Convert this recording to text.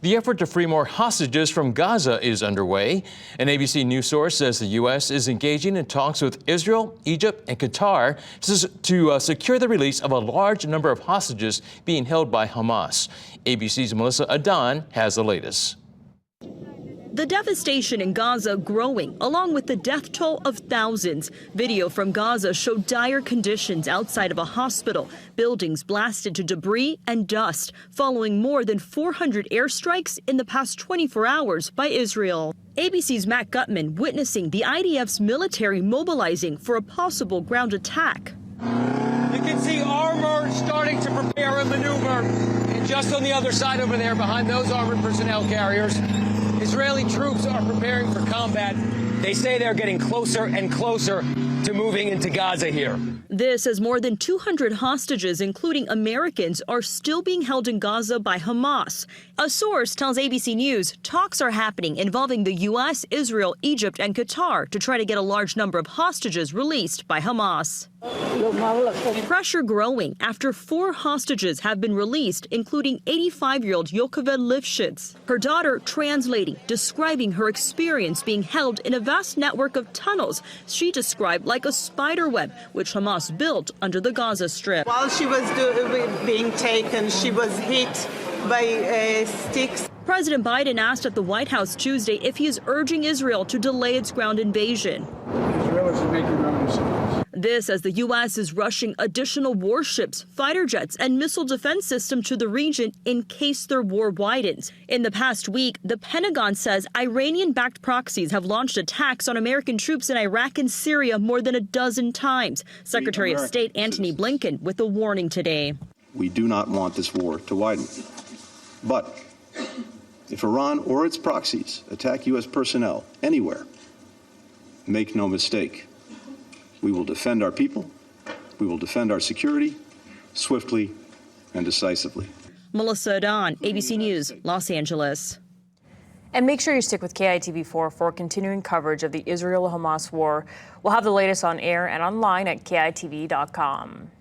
The effort to free more hostages from Gaza is underway. An ABC News source says the U.S. is engaging in talks with Israel, Egypt, and Qatar to secure the release of a large number of hostages being held by Hamas. ABC's Melissa Adan has the latest. The devastation in Gaza growing, along with the death toll of thousands. Video from Gaza showed dire conditions outside of a hospital, buildings blasted to debris and dust, following more than 400 airstrikes in the past 24 hours by Israel. ABC's Matt Gutman witnessing the IDF's military mobilizing for a possible ground attack. You can see armor starting to prepare a maneuver. And just on the other side over there, behind those armored personnel carriers, Israeli troops are preparing for combat. They say they're getting closer and closer to moving into Gaza here. This as more than 200 hostages, including Americans, are still being held in Gaza by Hamas. A source tells ABC News talks are happening involving the U.S., Israel, Egypt, and Qatar to try to get a large number of hostages released by Hamas. Pressure growing after 4 hostages have been released, including 85-year-old Yocheved Lifshitz. Her daughter translating, describing her experience being held in a vast network of tunnels she described like a spider web, which Hamas built under the Gaza Strip. While she was being taken, she was hit by sticks. President Biden asked at the White House Tuesday if he is urging Israel to delay its ground invasion. Israelis are making their own decisions. This as the U.S. is rushing additional warships, fighter jets, and missile defense systems to the region in case their war widens. In the past week, the Pentagon says Iranian-backed proxies have launched attacks on American troops in Iraq and Syria more than a dozen times. Secretary of State Antony Blinken with a warning today. We do not want this war to widen. But if Iran or its proxies attack U.S. personnel anywhere, make no mistake, we will defend our people, we will defend our security, swiftly and decisively. Melissa Adan, ABC News, Los Angeles. And make sure you stick with KITV4 for continuing coverage of the Israel-Hamas war. We'll have the latest on air and online at KITV.com.